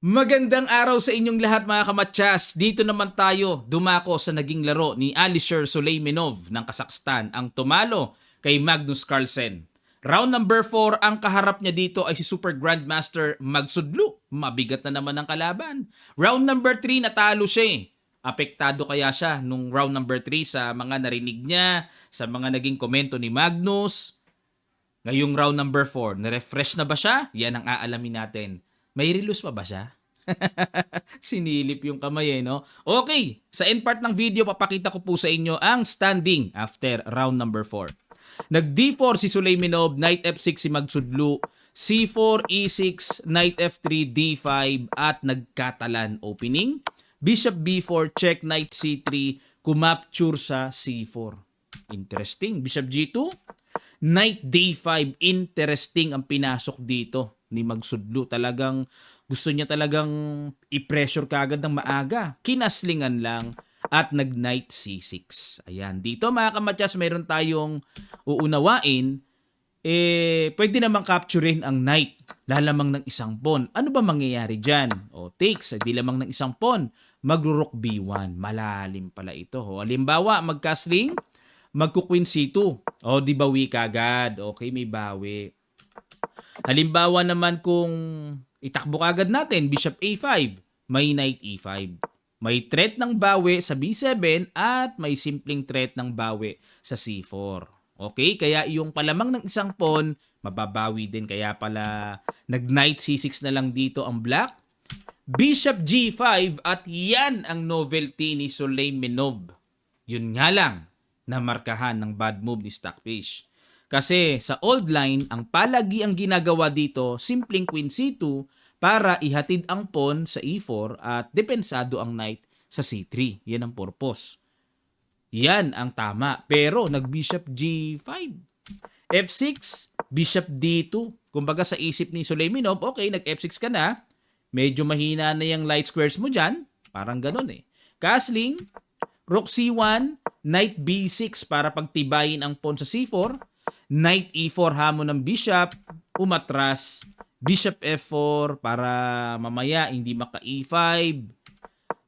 Magandang araw sa inyong lahat mga kamatsas. Dito naman tayo dumako sa naging laro ni Alisher Suleymanov ng Kazakhstan ang tumalo kay Magnus Carlsen. Round number 4, ang kaharap niya dito ay si Super Grandmaster Magsudlu. Mabigat na naman ang kalaban. Round number 3, natalo siya eh. Apektado kaya siya nung round number 3 sa mga narinig niya, sa mga naging komento ni Magnus. Ngayong round number 4, na-refresh na ba siya? Yan ang aalamin natin. May relus pa ba siya? Sinilip yung kamay eh, no? Okay, sa end part ng video, papakita ko po sa inyo ang standing after round number 4. Nag-D4 si Suleymanov, Knight F6 si Magsudlu, C4, E6, Knight F3, D5, at nagkatalan opening. Bishop B4, check, Knight C3, kumapture sa C4. Interesting. Bishop G2, Knight D5, interesting ang pinasok dito ni Magsudlu. Talagang gusto niya talagang i-pressure kaagad ng maaga. Kinaslingan lang at nag-Knight C6. Ayan. Dito mga kamatyas, mayroon tayong uunawain. Pwede namang capturein ang Knight. Lalamang ng isang pawn. Ano ba mangyayari dyan? Takes. Di lamang ng isang pawn. Magro-rook B1. Malalim pala ito. Halimbawa, magka-sling. Magku-queen C2. Di bawi kagad. Okay, may bawi. Halimbawa naman kung itakbo kagad natin, Bishop A5, may Knight E5. May threat ng bawi sa B7 at may simpleng threat ng bawi sa C4. Okay? Kaya yung palamang ng isang pawn, mababawi din. Kaya pala nag-Knight C6 na lang dito ang black. Bishop G5 at yan ang novelty ni Suleymanov. Yun nga lang, namarkahan ng bad move ni Stockfish. Kasi sa old line, ang palagi ang ginagawa dito, simpleng Queen C2 para ihatid ang pawn sa E4 at depensado ang knight sa C3. Yan ang purpose. Yan ang tama. Pero nag-Bishop G5. F6, Bishop D2. Kumbaga sa isip ni Suleymanov, okay, nag-F6 ka na. Medyo mahina na yung light squares mo dyan. Parang ganun eh. Castling, Rook C1, Knight B6 para pagtibayin ang pawn sa C4. Knight E4 hamon ng bishop, umatras, Bishop F4 para mamaya hindi maka E5,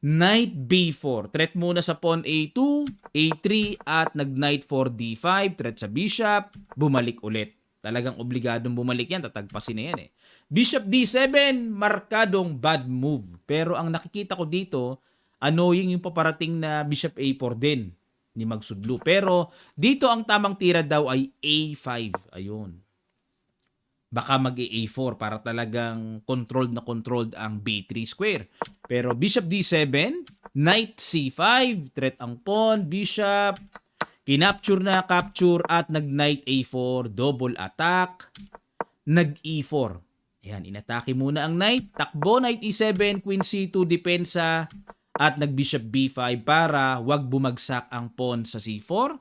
Knight B4, threat muna sa pawn A2, A3 at nag-Knight 4 D5, threat sa bishop, bumalik ulit. Talagang obligadong bumalik yan, tatagpasin na yan eh. Bishop D7, markadong bad move. Pero ang nakikita ko dito, annoying yung paparating na Bishop A4 din ni Magsudlu. Pero dito ang tamang tira daw ay A5. Ayun. Baka mag-A4 para talagang controlled na controlled ang B3 square. Pero Bishop D7, Knight C5, threat ang pawn, Bishop, kinapture na, capture at nag-Knight A4, double attack, nag-E4. Ayan, inatake muna ang Knight, takbo, Knight E7, Queen C2, depensa, at nag-Bishop B5 para wag bumagsak ang pawn sa C4.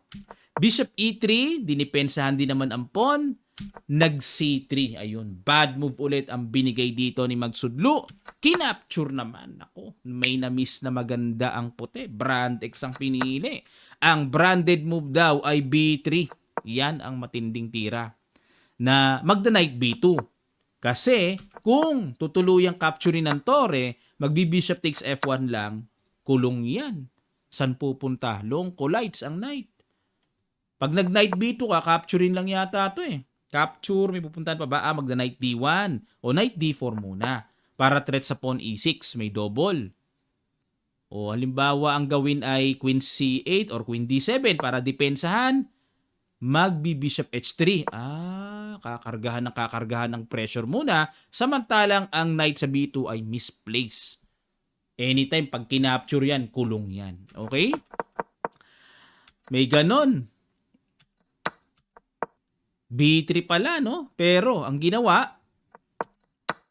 Bishop E3, dinipensahan din naman ang pawn. Nag-C3. Ayun, bad move ulit ang binigay dito ni Magsudlu. Kinapture naman. Ako, may na-miss na maganda ang puti. Brand X ang pinili. Ang branded move daw ay B3. Yan ang matinding tira na magda-Knight B2. Kasi kung tutuluyang capturein ng tore, magbi-bishop takes F1 lang, kulong yan. San pupunta? Long collides ang knight. Pag nag-Knight B2 ka, capturein lang yata ito eh. Capture, may pupuntahan pa ba? Magda-Knight D1 o Knight D4 muna para threat sa pawn E6, may double. O halimbawa, ang gawin ay Queen C8 or Queen D7 para depensahan, magbi-Bishop H3. Kakargahan ng pressure muna, samantalang ang knight sa B2 ay misplaced. Anytime pag kinapture yan, kulong yan. Okay? May ganon. B3 pala, no? Pero ang ginawa,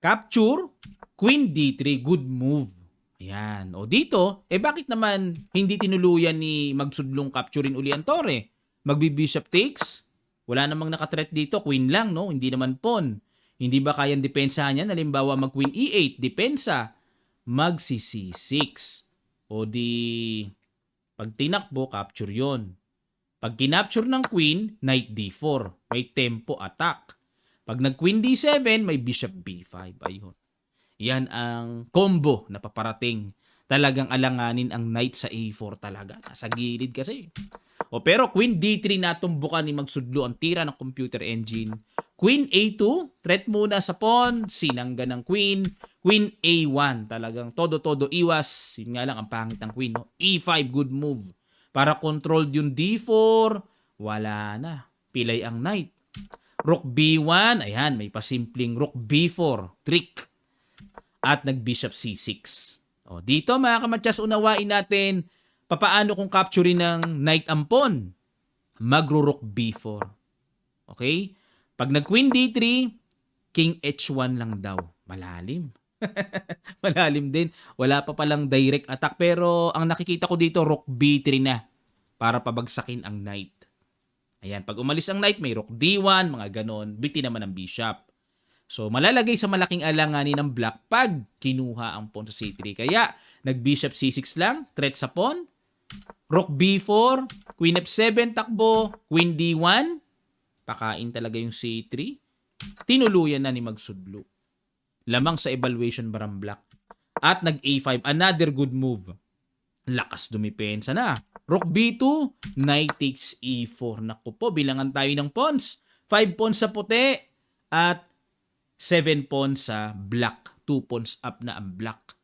capture, Queen D3, good move. Ayan. O dito, bakit naman hindi tinuluyan ni Magsudlong capturein uli ang tore? Magbi-bishop takes? Wala namang naka-threat dito, queen lang, no? Hindi naman pawn. Hindi ba kayang depensahan yan? Halimbawa, mag-queen E8, depensa. Mag-C6. O di, pag tinakbo, capture yon. Pag kinapture ng queen, knight D4. May tempo attack. Pag nag-queen D7, may bishop B5. Ayun. Yan ang combo na paparating. Talagang alanganin ang knight sa A4 talaga. Nasa gilid kasi. O pero Queen D3 natumbukan ni Magsudlo ang tira ng computer engine. Queen A2, threat muna sa pawn, sinangga ng queen. Queen A1, talagang todo-todo iwas. Yun nga lang, ang pangit ng queen. No? E5, good move. Para controlled yung D4, wala na. Pilay ang knight. Rook B1, ayan, may pasimpleng Rook B4, trick. At nag-Bishop C6. O, dito mga kamatyas, unawain natin papaano kung capturein ng knight ang pawn. Magro-Rook B4. Okay? Pag nag-Queen D3, King H1 lang daw. Malalim. Malalim din. Wala pa palang direct attack. Pero ang nakikita ko dito, Rook B3 na para pabagsakin ang knight. Ayan, pag umalis ang knight, may Rook D1, mga ganon. Biti naman ang bishop. So, malalagay sa malaking alanganin ng black pag kinuha ang pawn sa C3. Kaya, nag-Bishop C6 lang, threat sa pawn. Rook B4, Queen F7 takbo, Queen D1. Pakain talaga yung C3. Tinuluyan na ni Magsudlo. Lamang sa evaluation barang black. At nag-A5, another good move. Lakas dumipensa na. Rook B2, knight takes E4. Naku po, bilangan tayo ng pawns. 5 pawns sa puti at 7 pawns sa black. 2 pawns up na ang black.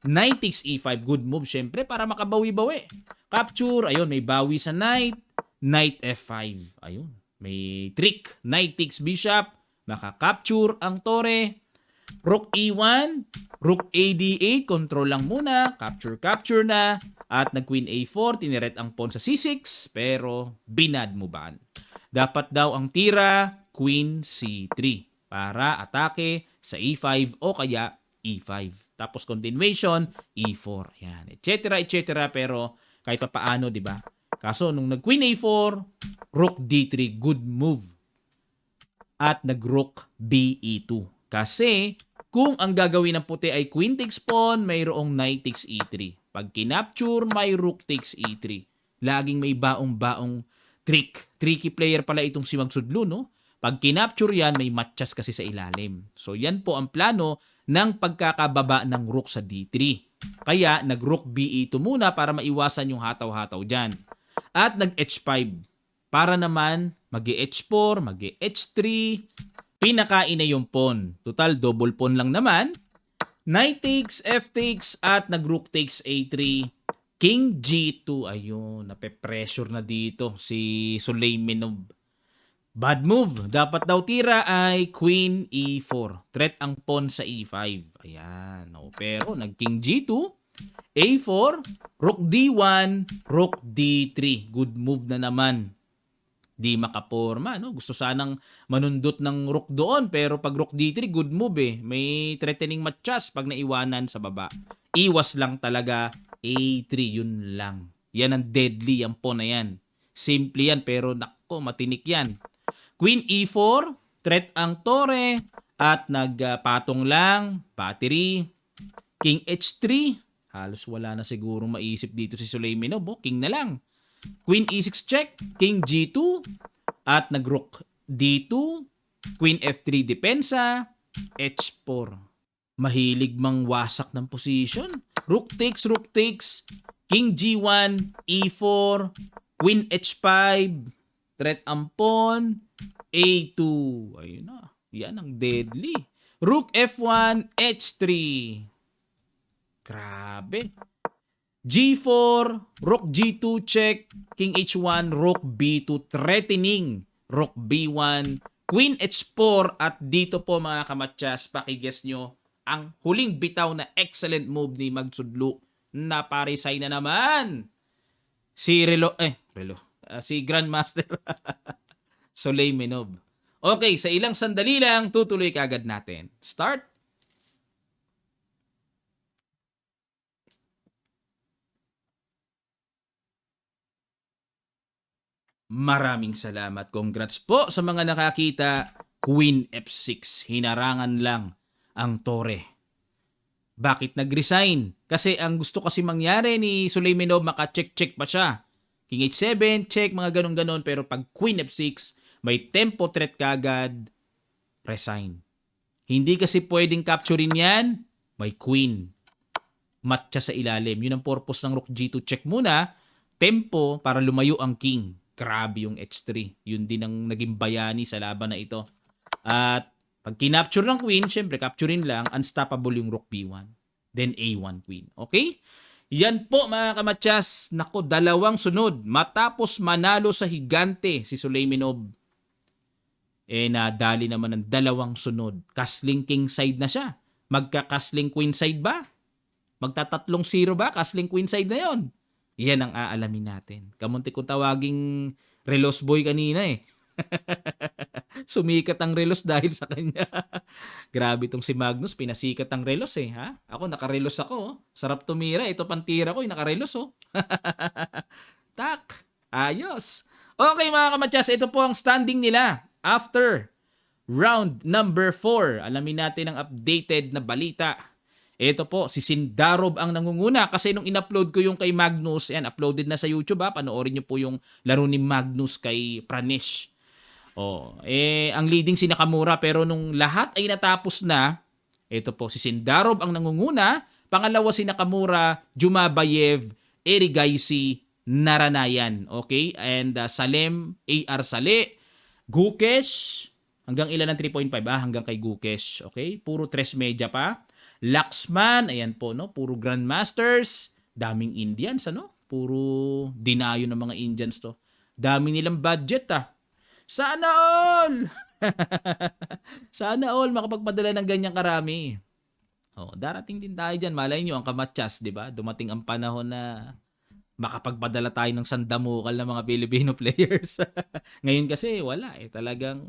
Knight takes E5, good move syempre para makabawi-bawi. Capture, ayun, may bawi sa knight. Knight F5, ayun. May trick, knight takes bishop, maka-capture ang tore. Rook E1, Rook AD8, control lang muna, capture na, at nag-Queen A4, tiniret ang pawn sa C6, pero binad mo ba? Dapat daw ang tira, Queen C3, para atake sa E5 o kaya E5. Tapos continuation, E4, yan, etc. Pero kahit pa paano, di ba? Kaso nung nag-Queen A4, Rook D3, good move. At nag-Rook BE2. Kasi kung ang gagawin ng puti ay Queen takes pawn, mayroong Knight takes E3. Pag kinapture, may Rook takes E3. Laging may baong-baong trick. Tricky player pala itong si Magsudlo, no? Pag kinapture yan, may matchas kasi sa ilalim. So yan po ang plano ng pagkakababa ng Rook sa D3. Kaya nag-Rook BE2 muna para maiwasan yung hataw-hataw dyan. At nag-H5 para naman mag-H4, mag-H3, pinakain na yung pawn. Total, double pawn lang naman. Knight takes, F takes, at nag-Rook takes A3. King G2. Ayun, nape-pressure na dito si Suleimanov. Bad move. Dapat daw tira ay Queen E4. Threat ang pawn sa E5. Ayan. No, pero nag-King G2, A4, Rook D1, Rook D3. Good move na naman. Di makaporma, no? Gusto sanang manundot ng rook doon, pero pag rook D3, good move eh. May threatening matchas pag naiwanan sa baba. Iwas lang talaga, A3, yun lang. Yan ang deadly, ang pawn na yan. Simple yan, pero nako, matinik yan. Queen E4, threat ang tore, at nagpatong lang, battery. King H3, halos wala na siguro maisip dito si Suleimanov, king na lang. Queen E6 check, King G2, at nag-Rook D2, Queen F3 depensa, H4. Mahilig mang wasak ng position. Rook takes, King G1, E4, Queen H5, threat ang pawn, A2. Ayun na, yan ang deadly. Rook F1, H3. Grabe. G4, Rook G2 check, King H1, Rook B2 threatening, Rook B1, Queen H4, at dito po mga kamatyas, pakiguess nyo ang huling bitaw na excellent move ni Magsudlo. Naparisay na naman si si Grandmaster Suleimanov. Okay, sa ilang sandali lang, tutuloy kaagad natin. Start. Maraming salamat. Congrats po sa mga nakakita. Queen F6. Hinarangan lang ang tore. Bakit nag-resign? Kasi ang gusto kasi mangyari ni Suleimanov, maka-check-check pa siya. King H7, check, mga ganon-ganon. Pero pag Queen F6, may tempo threat kagad, resign. Hindi kasi pwedeng capturein yan may queen, matcha sa ilalim. Yun ang purpose ng rook G2. Check muna, tempo para lumayo ang king. Grabe yung H3. Yun din ang naging bayani sa laban na ito. At pag kinapture ng queen, syempre capturein lang, unstoppable yung rook B1. Then A1 queen. Okay? Yan po mga kamatsas. Nako, 2 sunod. Matapos manalo sa higante si Suleymanov, nadali naman ng 2 sunod. Castling king side na siya. Magka-castling queen side ba? Magta-3-0 ba? Castling queen side na yon. Yan ang aalamin natin. Kamunti kong tawaging relos boy kanina eh. Sumikat ang relos dahil sa kanya. Grabe itong si Magnus, pinasikat ang relos eh. Ha? Ako, nakarelos ako. Oh. Sarap tumira. Ito pantira ko, nakarelos oh. Tak. Ayos. Okay mga kamatsas, ito po ang standing nila after round number 4. Alamin natin ang updated na balita. Ito po, si Sindarov ang nangunguna kasi nung in-upload ko yung kay Magnus, yan, uploaded na sa YouTube ha, panoorin nyo po yung laro ni Magnus kay Pranesh. Ang leading si Nakamura pero nung lahat ay natapos na, ito po, si Sindarov ang nangunguna, pangalawa si Nakamura, Jumabayev, Erigaisi, Naranayan, okay? And Salem, AR Sale, Gukesh, hanggang ilan ng 3.5 hanggang kay Gukesh, okay? Puro 3 media pa. Laxman, ayan po, no? Puro Grandmasters, daming Indians, ano? Puro dinayo ng mga Indians to. Dami nilang budget, Sana all! Sana all makapagpadala ng ganyang karami. Darating din tayo dyan. Malay nyo, ang kamatsas, di ba? Dumating ang panahon na makapagpadala tayo ng sandamukal ng mga Filipino players. Ngayon kasi, wala eh. Talagang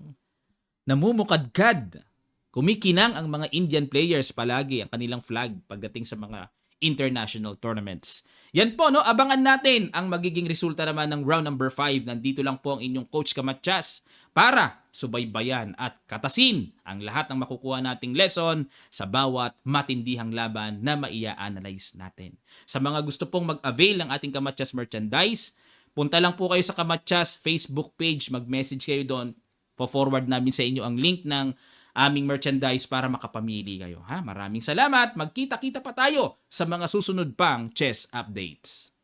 namumukadkad. Kumikinang ang mga Indian players palagi ang kanilang flag pagdating sa mga international tournaments. Yan po, no? Abangan natin ang magiging resulta naman ng round number 5. Nandito lang po ang inyong Coach Kamatsas para subaybayan at katasin ang lahat ng makukuha nating lesson sa bawat matindihang laban na maia-analyze natin. Sa mga gusto pong mag-avail ng ating Kamatsas merchandise, punta lang po kayo sa Kamatsas Facebook page, mag-message kayo doon. Po-forward namin sa inyo ang link ng aming merchandise para makapamili kayo. Maraming salamat. Magkita-kita pa tayo sa mga susunod pang chess updates.